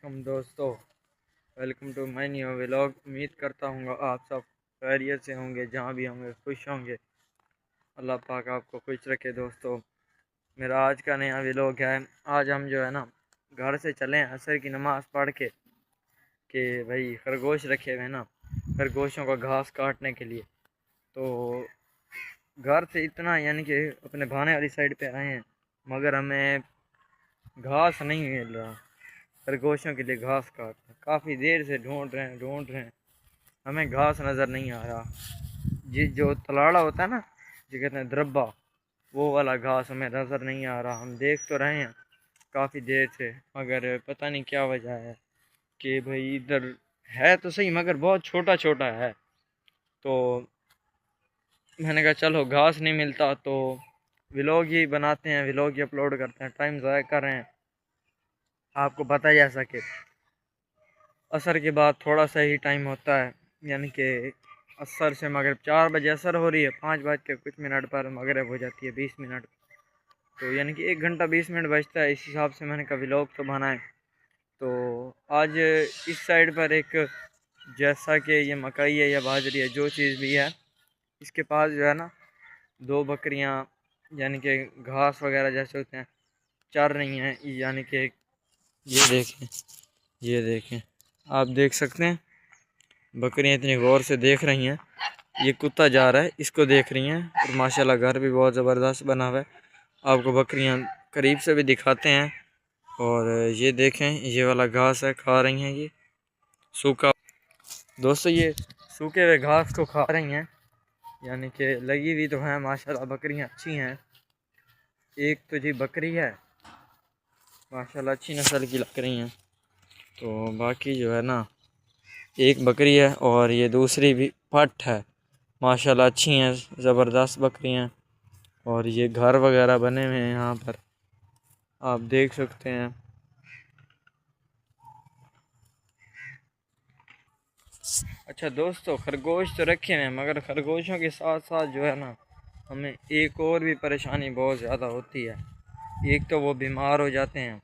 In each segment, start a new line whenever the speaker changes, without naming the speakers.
Welcome دوستو، welcome to my new vlog. امید کرتا ہوں گا آپ سب خیریت سے ہوں گے، جہاں بھی ہوں گے خوش ہوں گے۔ اللہ پاک آپ کو خوش رکھے۔ دوستو میرا آج کا نیا ولاگ ہے۔ آج ہم جو ہے نا گھر سے چلیں عصر کی نماز پڑھ کے کہ بھائی خرگوش رکھے ہوئے نا، خرگوشوں کا گھاس کاٹنے کے لیے۔ تو گھر سے اتنا یعنی کہ اپنے بھانے والی سائڈ پہ آئے ہیں، مگر ہمیں گھاس نہیں مل رہا۔ خرگوشوں کے لیے گھاس کاٹنا کافی دیر سے ڈھونڈ رہے ہیں، ہمیں گھاس نظر نہیں آ رہا۔ جو تلاڑا ہوتا ہے نا، جو کہتے ہیں دربا، وہ والا گھاس ہمیں نظر نہیں آ رہا۔ ہم دیکھ تو رہے ہیں کافی دیر سے، مگر پتہ نہیں کیا وجہ ہے کہ بھائی ادھر ہے تو صحیح مگر بہت چھوٹا چھوٹا ہے۔ تو میں نے کہا چلو گھاس نہیں ملتا تو ولاگ ہی بناتے ہیں، ولاگ ہی اپلوڈ کرتے ہیں، ٹائم ضائع کر رہے ہیں۔ آپ کو پتہ ہی ایسا کہ عصر کے بعد تھوڑا سا ہی ٹائم ہوتا ہے، یعنی کہ عصر سے مغرب 4 بجے عصر ہو رہی ہے، 5 بج کے کچھ منٹ پر مغرب ہو جاتی ہے 20 منٹ، تو یعنی کہ 1 گھنٹہ 20 منٹ بچتا ہے۔ اس حساب سے میں نے کہا ولاگ تو بنائیں۔ تو آج اس سائڈ پر ایک جیسا کہ یہ مکئی ہے یا باجری ہے، جو چیز بھی ہے، اس کے پاس جو ہے نا 2 بکریاں یعنی کہ گھاس وغیرہ جیسے ہوتے ہیں چر رہی ہیں۔ یعنی کہ یہ دیکھیں آپ دیکھ سکتے ہیں بکریاں اتنی غور سے دیکھ رہی ہیں۔ یہ کتا جا رہا ہے، اس کو دیکھ رہی ہیں، اور ماشاءاللہ گھر بھی بہت زبردست بنا ہوا ہے۔ آپ کو بکریاں قریب سے بھی دکھاتے ہیں، اور یہ دیکھیں یہ والا گھاس ہے، کھا رہی ہیں یہ سوکھا۔ دوستو یہ سوکھے ہوئے گھاس کو کھا رہی ہیں، یعنی کہ لگی ہوئی تو ہیں ماشاءاللہ، بکریاں اچھی ہیں۔ ایک تو جی بکری ہے ماشاءاللہ اچھی نسل کی لگ رہی ہیں، تو باقی جو ہے نا ایک بکری ہے، اور یہ دوسری بھی پٹ ہے ماشاءاللہ اچھی ہیں، زبردست بکریاں۔ اور یہ گھر وغیرہ بنے ہوئے ہیں یہاں پر، آپ دیکھ سکتے ہیں۔ اچھا دوستو، خرگوش تو رکھے ہیں، مگر خرگوشوں کے ساتھ ساتھ جو ہے نا ہمیں ایک اور بھی پریشانی بہت زیادہ ہوتی ہے۔ ایک تو وہ بیمار ہو جاتے ہیں،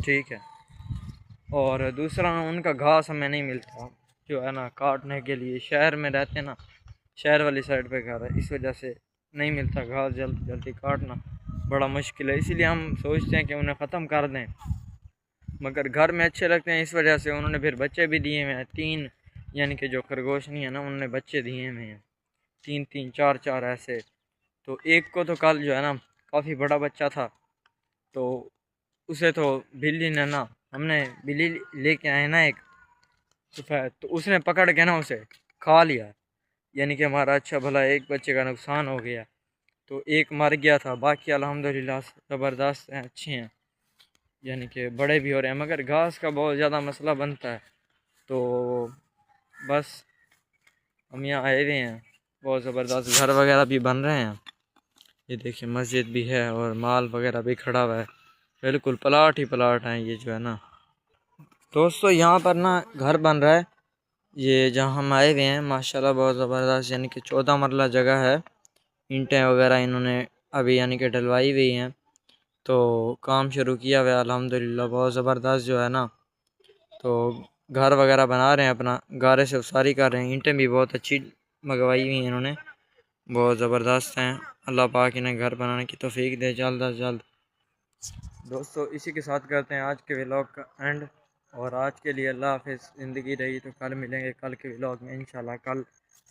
ٹھیک ہے، اور دوسرا ان کا گھاس ہمیں نہیں ملتا جو ہے نا کاٹنے کے لیے۔ شہر میں رہتے ہیں نا، شہر والی سائڈ پہ گھر ہے، اس وجہ سے نہیں ملتا گھاس، جلدی کاٹنا بڑا مشکل ہے۔ اسی لیے ہم سوچتے ہیں کہ انہیں ختم کر دیں، مگر گھر میں اچھے لگتے ہیں، اس وجہ سے انہوں نے پھر بچے بھی دیے ہوئے ہیں 3، یعنی کہ جو خرگوش نہیں ہے نا انہوں نے بچے دیے ہوئے ہیں 3 4 ایسے۔ تو ایک کو تو کل جو ہے نا کافی بڑا بچہ تھا، تو اسے تو بلی نے نا، ہم نے بلی لے کے آئے نا ایک سفید، تو اس نے پکڑ کے نا اسے کھا لیا، یعنی کہ ہمارا اچھا بھلا ایک بچے کا نقصان ہو گیا۔ تو ایک مر گیا تھا، باقی الحمدللہ زبردست ہیں، اچھے ہیں، یعنی کہ بڑے بھی ہو رہے ہیں، مگر گھاس کا بہت زیادہ مسئلہ بنتا ہے۔ تو بس ہم یہاں آئے ہوئے ہیں، بہت زبردست گھر وغیرہ بھی بن رہے ہیں، یہ دیکھیں مسجد بھی ہے اور مال وغیرہ بھی کھڑا ہوا ہے، بالکل پلاٹ ہی پلاٹ ہیں یہ جو ہے نا۔ دوستو یہاں پر نا گھر بن رہا ہے، یہ جہاں ہم آئے ہوئے ہیں ماشاءاللہ بہت زبردست، یعنی کہ 14 مرلہ جگہ ہے، اینٹیں وغیرہ انہوں نے ابھی یعنی کہ ڈلوائی ہوئی ہیں، تو کام شروع کیا ہوا ہے الحمدللہ، بہت زبردست جو ہے نا۔ تو گھر وغیرہ بنا رہے ہیں، اپنا گارے سے اساری کر رہے ہیں، اینٹیں بھی بہت اچھی منگوائی ہوئی ہیں انہوں نے، بہت زبردست ہیں۔ اللہ پاک انہیں گھر بنانے کی توفیق دے جلد از جلد۔ دوستو اسی کے ساتھ کرتے ہیں آج کے ولاگ کا اینڈ، اور آج کے لیے اللہ حافظ۔ زندگی رہی تو کل ملیں گے کل کے ولاگ میں انشاءاللہ۔ کل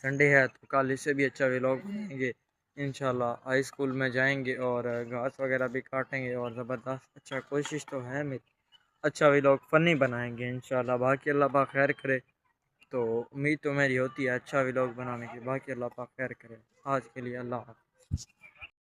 سنڈے ہے تو کل اس سے بھی اچھا ولاگ بنائیں گے انشاءاللہ۔ ہائی اسکول میں جائیں گے اور گھاس وغیرہ بھی کاٹیں گے، اور زبردست اچھا کوشش تو ہے میری، اچھا ولاگ فنی بنائیں گے انشاءاللہ۔ باقی اللہ پاک خیر کرے، تو امید تو میری ہوتی ہے اچھا ولاگ بنانے کی، باقی اللہ پاک خیر کرے۔ آج کے لیے اللہ حافظ۔